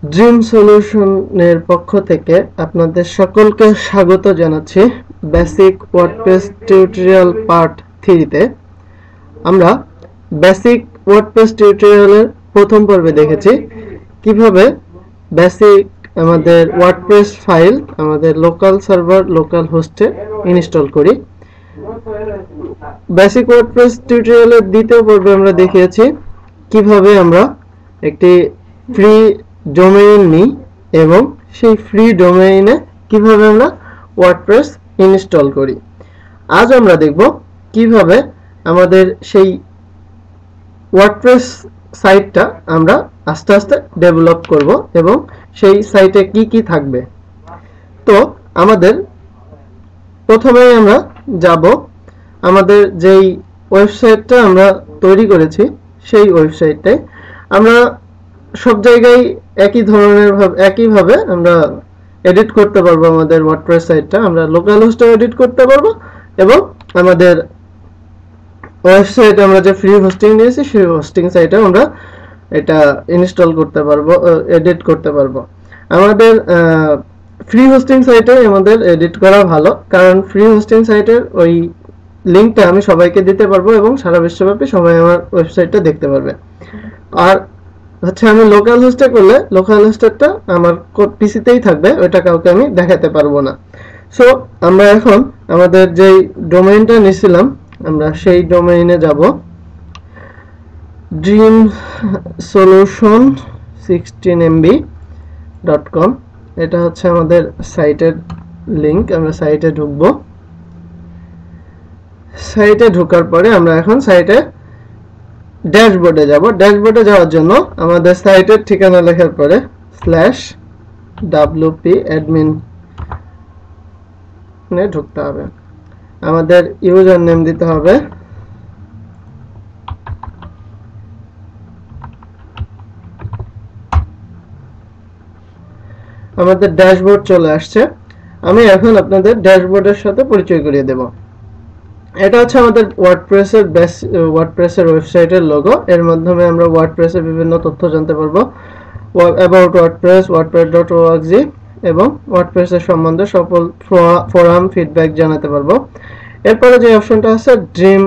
Dream সলিউশনের পক্ষ থেকে আপনাদের সকলকে স্বাগত জানাচ্ছি বেসিক ওয়ার্ডপ্রেস টিউটোরিয়াল পার্ট 3-তে। আমরা বেসিক ওয়ার্ডপ্রেস টিউটোরিয়ালের প্রথম পর্বে দেখেছি কিভাবে বেসিক আমাদের ওয়ার্ডপ্রেস ফাইল আমাদের লোকাল সার্ভার লোকাল হোস্টে ইনস্টল করি। বেসিক ওয়ার্ডপ্রেস টিউটোরিয়ালের দ্বিতীয় পর্বে আমরা দেখিয়েছি কিভাবে আমরা একটি ফ্রি ডোমেইন নিই এবং সেই ফ্রি ডোমেইনে কিভাবে আমরা ওয়ার্ডপ্রেস ইনস্টল করি। আজ আমরা দেখব কিভাবে আমাদের সেই ওয়ার্ডপ্রেস সাইটটা আমরা আস্তে আস্তে ডেভেলপ করব এবং সেই সাইটে কি কি থাকবে। তো আমাদের প্রথমেই আমরা যাব আমাদের যেই ওয়েবসাইটটা আমরা তৈরি করেছি সেই ওয়েবসাইটে। আমরা সব জায়গায় একইভাবে আমরা এডিট করতে পারবো আমাদের ওয়ার্ডপ্রেস সাইটটা। আমরা লোকাল হোস্টে এডিট করতে পারবো এবং আমাদের ওয়েবসাইটে আমরা যে ফ্রি হোস্টিং নিয়েছি সেই হোস্টিং সাইটে আমরা এটা ইনস্টল করতে পারবো, এডিট করতে পারবো। আমাদের ফ্রি হোস্টিং সাইটে আমাদের এডিট করা ভালো, কারণ ফ্রি হোস্টিং সাইটের ওই লিঙ্কটা আমি সবাইকে দিতে পারবো এবং সারা বিশ্বব্যাপী সবাই আমার ওয়েবসাইটটা দেখতে পারবে। আর হচ্ছে আমি লোকাল হোস্টে করলে লোকাল হোস্টেরটা আমার পিসিতেই থাকবে, ওইটা কাউকে আমি দেখাতে পারবো না। সো আমরা এখন আমাদের যেই ডোমেইনটা নিয়েছিলাম আমরা সেই ডোমেইনে যাব, dreamsolution16mb.com। এটা হচ্ছে আমাদের সাইটের লিংক। আমরা সাইটে ঢুকবো। সাইটে ঢোকার পরে আমরা এখন সাইটে ড্যাশবোর্ডে যাব। ড্যাশবোর্ডে যাওয়ার জন্য আমাদের সাইটের ঠিকানা লেখার পরে /wp-admin নে ঢুকতে হবে। আমাদের ইউজার নেম দিতে হবে আমাদের ড্যাশবোর্ড চলে আসছে। আমি এখন আপনাদের ড্যাশবোর্ডের সাথে পরিচয় করিয়ে দেব। এটা হচ্ছে আমাদের ওয়ার্ডপ্রেসের ওয়েবসাইটের লোগো। এর মাধ্যমে আমরা ওয়ার্ডপ্রেসের বিভিন্ন তথ্য জানতে পারবো, অ্যাবাউট ওয়ার্ডপ্রেস, wordpress.org এবং ওয়ার্ডপ্রেসের সম্বন্ধে সকল ফোরাম ফিডব্যাক জানাতে পারবো। এরপরে যে অপশনটা আছে ড্রিম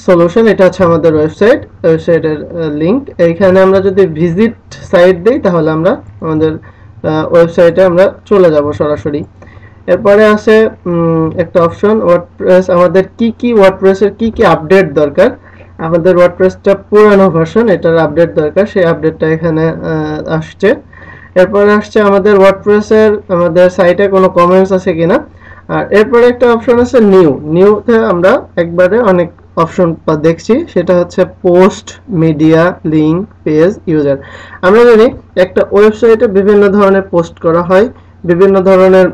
সলিউশন, এটা হচ্ছে আমাদের ওয়েবসাইটের লিংক। এইখানে আমরা যদি ভিজিট সাইট দিই তাহলে আমরা আমাদের ওয়েবসাইটে আমরা চলে যাব সরাসরি। এরপরে আছে একটা অপশন ওয়ার্ডপ্রেস, আমাদের কি ওয়ার্ডপ্রেসের কি আপডেট দরকার। আমাদের ওয়ার্ডপ্রেসটা পুরানো ভার্সন, এটার আপডেট দরকার, সেই আপডেটটা এখানে আসছে। এরপরে আসছে আমাদের ওয়ার্ডপ্রেসের আমাদের সাইটে কোনো কমেন্টস আছে কিনা। আর এরপরে একটা অপশন আছে নিউতে আমরা একবারে অনেক অপশন দেখছি, সেটা হচ্ছে post, media, link, page, user. আমরা জানি একটা ওয়েবসাইটে বিভিন্ন ধরনের পোস্ট করা হয়, বিভিন্ন ধরনের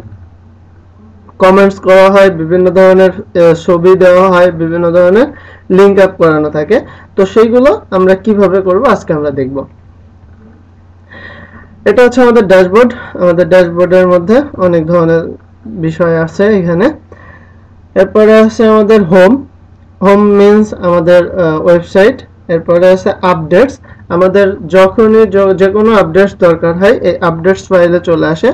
কমেন্টস করা হয়, বিভিন্ন ধরনের ছবি দেওয়া হয়, বিভিন্ন ধরনের লিংক আপ করানো থাকে। তো সেইগুলো আমরা কিভাবে করব আজকে আমরা দেখব। এটা হচ্ছে আমাদের ড্যাশবোর্ড। আমাদের ড্যাশবোর্ডের মধ্যে অনেক ধরনের বিষয় আছে এখানে। এরপরে আছে আমাদের হোম মিন্স আমাদের ওয়েবসাইট। এরপরে আছে আপডেটস, আমাদের যখনই যে কোনো আপডেটস দরকার হয় এই আপডেটস ফাইলে চলে আসে।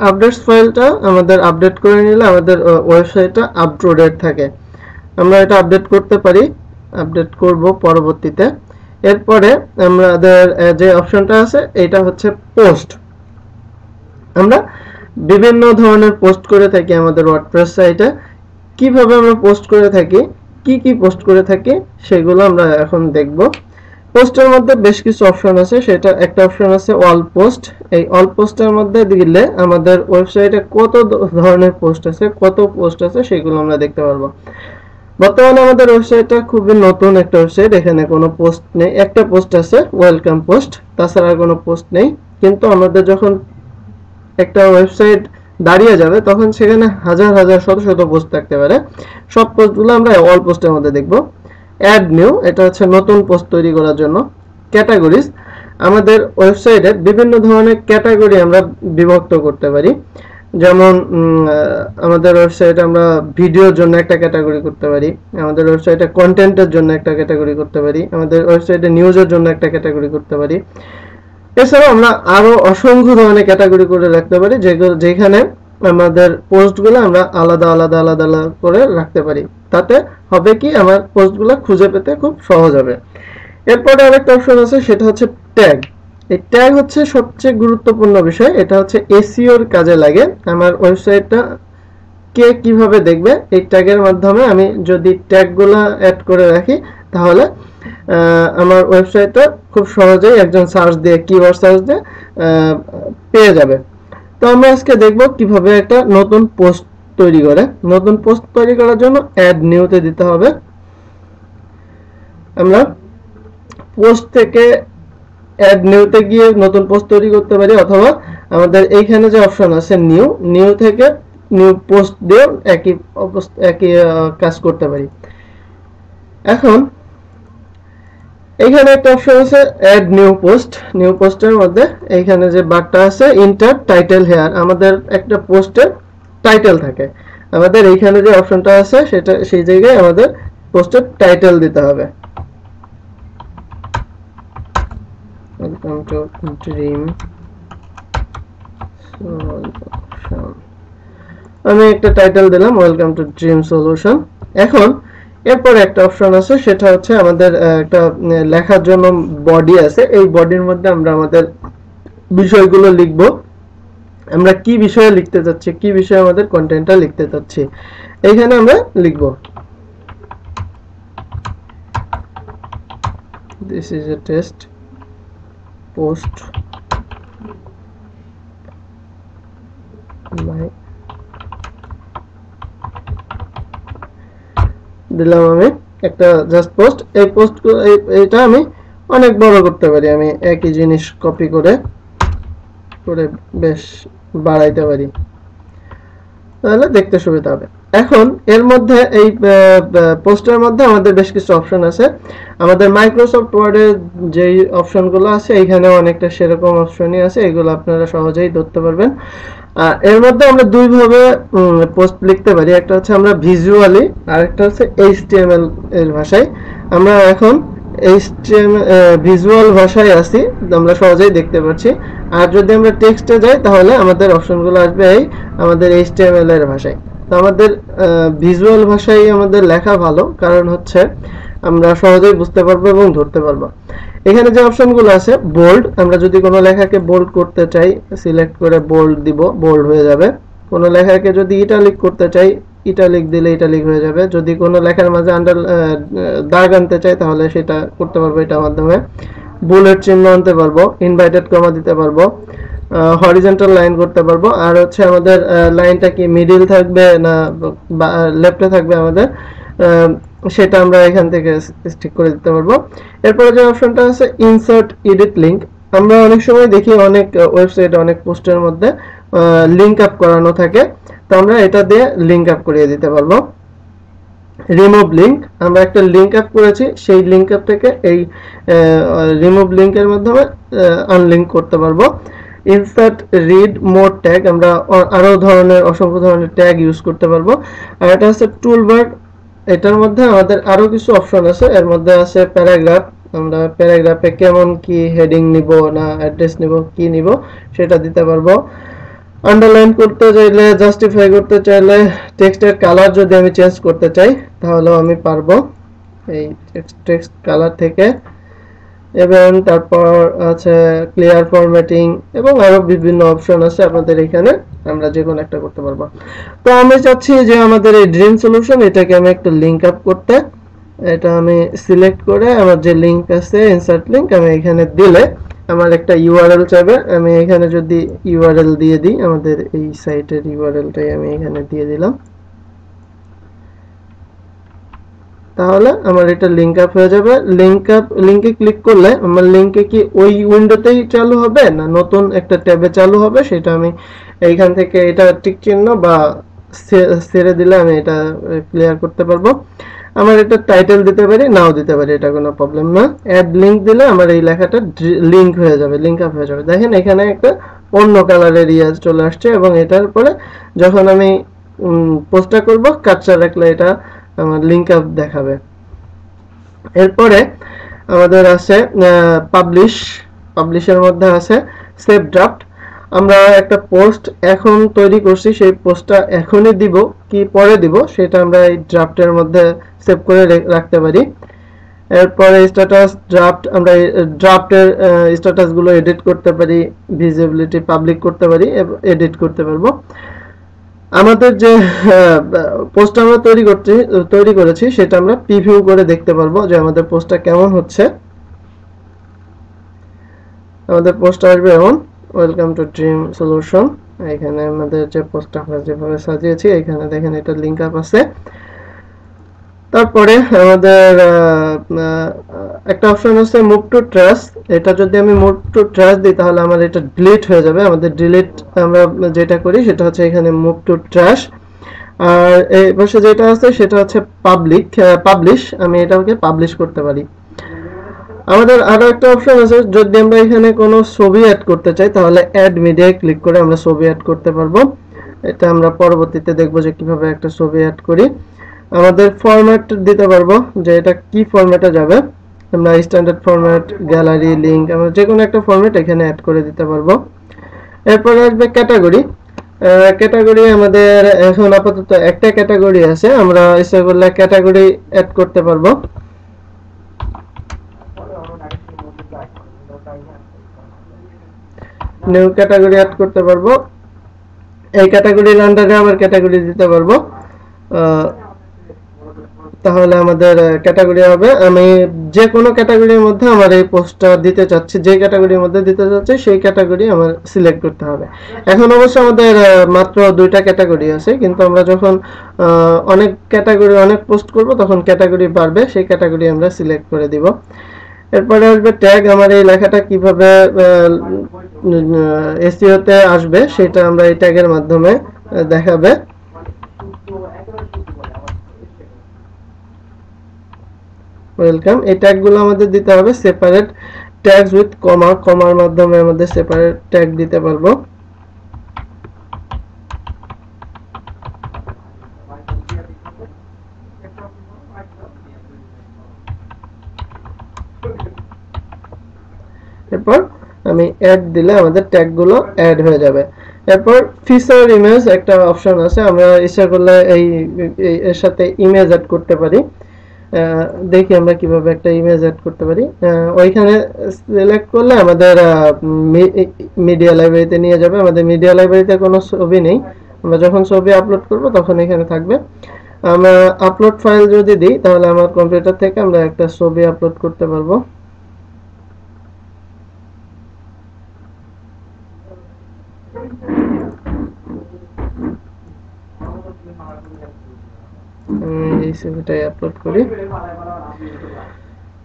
আপডেটস ফাইলটা আমাদের আপডেট করে নিলে আমাদের ওয়েবসাইটটা আপ টু ডেট থাকে। আমরা এটা আপডেট করতে পারি, আপডেট করব পরবর্তীতে। এরপরে আমাদের যে অপশনটা আছে এটা হচ্ছে পোস্ট। আমরা বিভিন্ন ধরনের পোস্ট করে থাকি আমাদের ওয়ার্ডপ্রেস সাইটে। কিভাবে আমরা পোস্ট করে থাকি, কি পোস্ট করে থাকি সেগুলো আমরা এখন দেখব। পোস্টের মধ্যে বেশ কিছু অপশন আছে, সেটা একটা অপশন আছে অল পোস্ট। এই অল পোস্টের মধ্যে দিলে আমাদের ওয়েবসাইটে কত ধরনের পোস্ট আছে সেগুলো আমরা দেখতে পারবো। বর্তমানে আমাদের ওয়েবসাইটটা খুবই নতুন একটা ওয়েবসাইট, এখানে কোনো পোস্ট নেই। একটা পোস্ট আছে ওয়েলকাম পোস্ট, তাছাড়া কোনো পোস্ট নেই। কিন্তু আমাদের যখন একটা ওয়েবসাইট দাঁড়িয়ে যাবে তখন সেখানে হাজার শত পোস্ট থাকতে পারে। সব পোস্টগুলো আমরা অল পোস্টের মধ্যে দেখব। অ্যাড নিউ, এটা হচ্ছে নতুন পোস্ট তৈরি করার জন্য। ক্যাটাগরিজ, আমাদের ওয়েবসাইটে বিভিন্ন ধরনের ক্যাটাগরি আমরা বিভক্ত করতে পারি। যেমন আমাদের ওয়েবসাইটে আমরা ভিডিওর জন্য একটা ক্যাটাগরি করতে পারি, আমাদের ওয়েবসাইটে কন্টেন্টের জন্য একটা ক্যাটাগরি করতে পারি, আমাদের ওয়েবসাইটে নিউজের জন্য একটা ক্যাটাগরি করতে পারি। এছাড়াও আমরা আরো অসংখ্য ধরনের ক্যাটাগরি করে রাখতে পারি, যেখানে আমাদের পোস্টগুলো আমরা আলাদা আলাদা আলাদা আলাদা করে রাখতে পারি। তাতে হবে কি, আমার পোস্টগুলো খুঁজে পেতে খুব সহজ হবে। এরপরে আরেকটা অপশন আছে, সেটা হচ্ছে ট্যাগ। এই ট্যাগ হচ্ছে সবচেয়ে গুরুত্বপূর্ণ বিষয়। এটা হচ্ছে এসইওর কাজে লাগে। আমার ওয়েবসাইটটা কে কিভাবে দেখবে, এই ট্যাগের মাধ্যমে আমি যদি ট্যাগগুলো অ্যাড করে রাখি, তাহলে আমার ওয়েবসাইটটা খুব সহজেই একজন সার্চ দিয়ে, কিওয়ার্ড সার্চ দিয়ে পেয়ে যাবে। তো আমরা আজকে দেখব কিভাবে একটা নতুন পোস্ট তৈরি করে। নতুন পোস্ট তৈরি করার জন্য অ্যাড নিউতে দিতে হবে। আমরা পোস্ট থেকে অ্যাড নিউতে গিয়ে নতুন পোস্ট তৈরি করতে পারি, অথবা আমাদের এইখানে যে অপশন আছে নিউ থেকে নিউ পোস্ট দিয়ে একই কাজ করতে পারি। এখন এইখানে একটা অপশন আছে অ্যাড নিউ পোস্টের মধ্যে এইখানে যে বারটা আছে ইন্টার টাইটেল হেয়ার, আমাদের একটা পোস্টের টাইটেল থাকে। আমাদের এইখানে যে অপশনটা আছে সেটা সেই জায়গায় আমাদের পোস্টের টাইটেল দিতে হবে। ওয়েলকাম টু ড্রিম সলিউশন, আমি একটা টাইটেল দিলাম ওয়েলকাম টু ড্রিম সলিউশন। এখন এরপর একটা অপশন আছে, সেটা হচ্ছে আমাদের একটা লেখার জন্য বডি আছে। এই বডির মধ্যে আমরা আমাদের বিষয়গুলো লিখব। আমরা কি বিষয়ে লিখতে যাচ্ছি, কি বিষয়ে আমাদের কন্টেন্টটা লিখতে যাচ্ছি, এইখানে আমরা লিখব this is a test post by, দিলাম আমি একটা জাস্ট পোস্ট। এই পোস্ট এটা আমি অনেক বড় করতে পারি, আমি একই জিনিস কপি করে করে বেশ বাড়াইতে পারি, তাহলে দেখতে সুবিধা হবে। এখন এর মধ্যে এই পোস্টের মধ্যে আমাদের বেশ কিছু অপশন আছে। আমাদের মাইক্রোসফট ওয়ার্ডের যেই অপশনগুলো আছে এইখানে অনেকটা সেরকম অপশনই আছে, এগুলো আপনারা সহজেই ধরতে পারবেন। এর মধ্যে আমরা দুই ভাবে পোস্ট লিখতে পারি, একটা হচ্ছে আমরা ভিজুয়ালি, আর একটা হচ্ছে এইচটিএমএল এর ভাষায়। আমরা এখন ভিজুয়াল ভাষায় আছি, আমরা সহজেই দেখতে পাচ্ছি। আর যদি আমরা টেক্সটে যাই তাহলে আমাদের অপশনগুলো আসবে এই আমাদের এইচটিএমএল এর ভাষায়। তো আমাদের ভিজুয়াল ভাষায় আমাদের লেখা ভালো, কারণ হচ্ছে আমরা সহজেই বুঝতে পারবো এবং ধরতে পারবো। এখানে যে অপশনগুলো আছে বোল্ড, আমরা যদি কোনো লেখাকে বোল্ড করতে চাই সিলেক্ট করে বোল্ড দিব, বোল্ড হয়ে যাবে। কোনো লেখাকে যদি ইটালিক করতে চাই ইটালিক দিলে ইটালিক হয়ে যাবে। যদি কোনো লেখার মাঝে দাগ আনতে চাই তাহলে সেটা করতে পারবো এটার মাধ্যমে। বুলেট চিহ্ন আনতে পারবো, ইনভার্টেড কমা দিতে পারবো, হরিজন্টাল লাইন করতে পারবো। আর হচ্ছে আমাদের লাইনটা কি মিডিল থাকবে না লেফটে থাকবে আমাদের, সেটা আমরা এখান থেকে ঠিক করে দিতে পারবো। এরপরে যে অপশনটা আছে ইনসার্ট এডিট লিংক, আমরা অনেক সময় দেখি অনেক ওয়েবসাইটে অনেক পোস্টের মধ্যে লিংক আপ করানো থাকে, তো আমরা এটা দিয়ে লিংক আপ করিয়ে দিতে পারবো। রিমুভ লিংক, আমরা একটা লিংক আপ করেছি, সেই লিংক আপ থেকে এই রিমুভ লিংকের মাধ্যমে আনলিংক করতে পারবো। ইনসার্ট রিড মোর ট্যাগ, আমরা আরো অসংখ্য ধরনের ট্যাগ ইউজ করতে পারবো। আর এটা হচ্ছে টুলবার, এটার মধ্যে আমাদের আরো কিছু অপশন আছে। এর মধ্যে আছে প্যারাগ্রাফ, আমরা প্যারাগ্রাফে কেমন কি হেডিং নিব না অ্যাড্রেস নিব কি নিব সেটা দিতে পারবো। আন্ডারলাইন করতে চাইলে, জাস্টিফাই করতে চাইলে, টেক্সটের কালার যদি আমি চেঞ্জ করতে চাই তাহলেও আমি পারবো এই টেক্সট কালার থেকে। এবং তারপর আছে ক্লিয়ার ফরম্যাটিং এবং আরো বিভিন্ন অপশন আছে আপনাদের এখানে, আমরা যে কোনো একটা করতে পারবো। তো আমি চাচ্ছি যে আমাদের এই ড্রিম সলিউশন এটাকে আমি একটা লিংক আপ করতে, এটা আমি সিলেক্ট করে আমার যে লিংক আছে ইনসার্ট লিংক আমি এখানে দিলে আমার একটা ইউআরএল চাইবে। আমি এখানে যদি ইউআরএল দিয়ে দিই, আমাদের এই সাইটের ইউআরএলটাই আমি এখানে দিয়ে দিলাম, তাহলে আমার এটা লিংক আপ হয়ে যাবে। লিংকে ক্লিক করলে আমার লিংকে কি ওই উইন্ডোতেই চালু হবে না নতুন একটা ট্যাবে চালু হবে, সেটা আমি এইখান থেকে এটা টিক চিহ্ন বা ছেড়ে দিলে আমি এটা ক্লিয়ার করতে পারবো। আমার এটা টাইটেল দিতে পারি, নাও দিতে পারি, এটা কোনো প্রবলেম না। অ্যাড লিংক দিলে আমার এই লেখাটা লিংক হয়ে যাবে, লিংক আপ হয়ে যাবে। দেখেন এখানে একটা অন্য কালারের ইয়াজ চলে আসছে, এবং এটার পরে যখন আমি পোস্টটা করব কার্সর রাখলে এটা আমার লিংক আপ দেখাবে। এরপরে আমাদের আছে পাবলিশ, পাবলিশের মধ্যে আছে সেভ ড্রাফট। আমরা একটা পোস্ট এখন তৈরি করছি, সেই পোস্টটা এখনই দিব কি পরে দিব সেটা আমরা এই ড্রাফটের মধ্যে সেভ করে রাখতে পারি। এরপরে স্ট্যাটাস ড্রাফট, আমরা ড্রাফটের স্ট্যাটাসগুলো এডিট করতে পারি, ভিজিবিলিটি পাবলিক করতে পারি, এডিট করতে পারবো। আমাদের যে পোস্ট আমরা তৈরি করেছি সেটা আমরা প্রিভিউ করে দেখতে পারবো যে আমাদের পোস্টটা কেমন হচ্ছে। আমাদের পোস্ট আসবে এমন, ওয়েলকাম টু ড্রিম সলিউশন। এখানে আমাদের যে পোস্টটা আমরা যেভাবে সাজিয়েছি এখানে দেখেন এটা লিংক আপ আছে। তারপরে আমাদের একটা অপশন আছে মুভ টু ট্র্যাশ। এটা যদি আমি মুভ টু ট্র্যাশ দিই তাহলে আমার এটা ডিলিট হয়ে যাবে। আমাদের ডিলিট আমরা যেটা করি সেটা হচ্ছে এখানে মুভ টু ট্র্যাশ। আর এই পাশে যেটা আছে সেটা হচ্ছে পাবলিশ। আমি এটাকে পাবলিশ করতে পারি। আমাদের আরো একটা অপশন আছে, যদি আমরা এখানে কোনো ছবি অ্যাড করতে চাই তাহলে অ্যাড মিডিয়ায় ক্লিক করে আমরা ছবি অ্যাড করতে পারবো। এটা আমরা পরবর্তীতে দেখবো যে কিভাবে একটা ছবি অ্যাড করি। আমাদের ফরম্যাট দিতে পারবো যে এটা কি ফরম্যাটে যাবে। আমরা স্ট্যান্ডার্ড ফরম্যাট, গ্যালারি, লিংক, আমরা যে কোনো একটা ফরম্যাট এখানে অ্যাড করে দিতে পারবো। এরপরে আসবে ক্যাটাগরি। ক্যাটাগরি আমাদের এখন আপাতত একটা ক্যাটাগরি আছে, আমরা ইচ্ছা করলে ক্যাটাগরি অ্যাড করতে পারবো। নিউ ক্যাটাগরি অ্যাড করতে পারবো। এই ক্যাটাগরির আন্ডারে আবার ক্যাটাগরি দিতে পারবো। তাহলে আমাদের ক্যাটাগরি হবে, আমি যে কোনো ক্যাটাগরির মধ্যে আমার এই পোস্টটা দিতে চাচ্ছি, যে ক্যাটাগরির মধ্যে দিতে চাচ্ছি সেই ক্যাটাগরি আমার সিলেক্ট করতে হবে। এখন অবশ্য আমাদের মাত্র 2টা ক্যাটাগরি আছে, কিন্তু আমরা যখন অনেক ক্যাটাগরি অনেক পোস্ট করব তখন ক্যাটাগরি বাড়বে, সেই ক্যাটাগরি আমরা সিলেক্ট করে দিব। এরপরে আসবে ট্যাগ। আমার এই লেখাটা কিভাবে এসইও তে আসবে সেটা আমরা এই ট্যাগের মাধ্যমে দেখাবে। ওয়েলকাম, এই ট্যাগগুলো আমাদের দিতে হবে সেপারেট ট্যাগস উইথ কমা, কমার মাধ্যমে আমাদের সেপারেট ট্যাগ দিতে পারবো। এরপর আমি অ্যাড দিলে আমাদের ট্যাগগুলো অ্যাড হয়ে যাবে। এরপর ফিচার ইমেজ একটা অপশন আছে, আমরা ইচ্ছা করলে এর সাথে ইমেজ অ্যাড করতে পারি। দেখি আমরা কিভাবে একটা ইমেজ অ্যাড করতে পারি। ওইখানে সিলেক্ট করলে আমাদের মিডিয়া লাইব্রেরিতে নিয়ে যাবে। আমাদের মিডিয়া লাইব্রেরিতে কোনো ছবি নেই, আমরা যখন ছবি আপলোড করব তখন এখানে থাকবে। আমরা আপলোড ফাইল যদি দিই তাহলে আমার কম্পিউটার থেকে আমরা একটা ছবি আপলোড করতে পারবো। এই ছবিটাই আপলোড করি।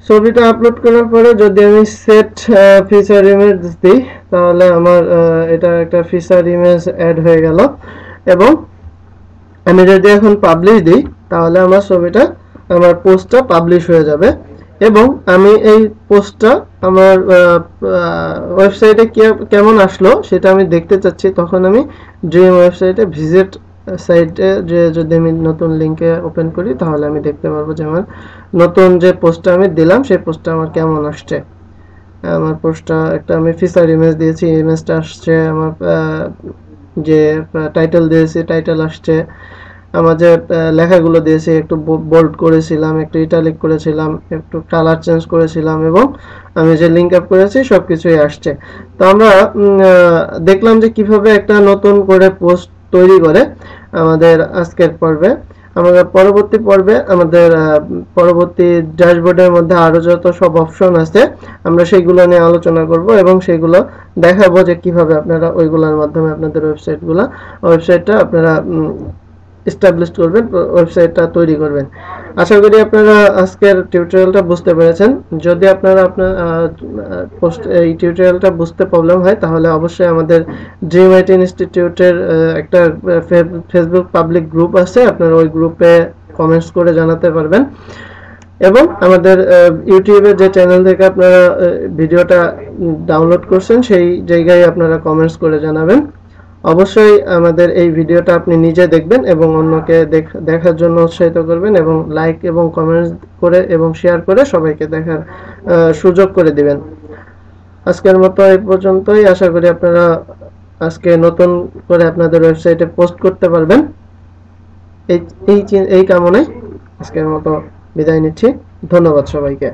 ছবিটা আপলোড করার পরে যদি আমি সেট ফিচার ইমেজ দিই তাহলে আমার এটা একটা ফিচার ইমেজ অ্যাড হয়ে গেল। এবং আমি যদি এখন পাবলিশ দিই তাহলে আমার ছবিটা, আমার পোস্টটা পাবলিশ হয়ে যাবে। এবং আমি এই পোস্টটা আমার ওয়েবসাইটে কেমন আসলো সেটা আমি দেখতে চাচ্ছি, তখন আমি ড্রিম ওয়েবসাইটে ভিজিট সাইটে যে যদি আমি নতুন লিংকে ওপেন করি তাহলে আমি দেখতে পারবো যে আমার নতুন যে পোস্টটা আমি দিলাম সেই পোস্টটা আমার কেমন আসছে। আমার পোস্টটা একটা আমি ফিচার ইমেজ দিয়েছি, ইমেজটা আসছে। আমার যে টাইটেল দিয়েছি টাইটেল আসছে। আমার যে লেখাগুলো দিয়েছি একটু বোল্ড করেছিলাম, একটু ইটালিক করেছিলাম, একটু কালার চেঞ্জ করেছিলাম, এবং আমি যে লিংক আপ করেছি সবকিছুই আসছে। তো আমরা দেখলাম যে কিভাবে একটা নতুন করে পোস্ট তৈরি করে আমাদের আজকের পর্বে। আমাদের পরবর্তী পর্বে আমাদের পরবর্তী ড্যাশবোর্ডের মধ্যে আরো যত সব অপশন আছে আমরা সেইগুলো নিয়ে আলোচনা করব এবং সেগুলো দেখাবো যে কিভাবে আপনারা ওইগুলোর মাধ্যমে আপনাদের ওয়েবসাইটটা আপনারা এস্টাবলিশ করবেন, ওয়েবসাইটটা তৈরি করবেন। আশা করি আপনারা আজকের টিউটোরিয়ালটা বুঝতে পেরেছেন। যদি আপনারা এই টিউটোরিয়ালটা বুঝতে প্রবলেম হয় তাহলে অবশ্যই আমাদের ড্রিম আইটি ইনস্টিটিউটের একটা ফেসবুক পাবলিক গ্রুপ আছে, আপনারা ওই গ্রুপে কমেন্টস করে জানাতে পারবেন। এবং আমাদের ইউটিউবের যে চ্যানেল থেকে আপনারা ভিডিওটা ডাউনলোড করছেন সেই জায়গায় আপনারা কমেন্টস করে জানাবেন। অবশ্যই আমাদের এই ভিডিওটা আপনি নিজে দেখবেন এবং অন্যকে দেখার জন্য উৎসাহিত করবেন, এবং লাইক এবং কমেন্টস করে এবং শেয়ার করে সবাইকে দেখার সুযোগ করে দিবেন। আজকের মতো এই পর্যন্তই। আশা করি আপনারা আজকে নতুন করে আপনাদের ওয়েবসাইটে পোস্ট করতে পারবেন। এই এই কামনায় আজকের মতো বিদায় নিচ্ছি। ধন্যবাদ সবাইকে।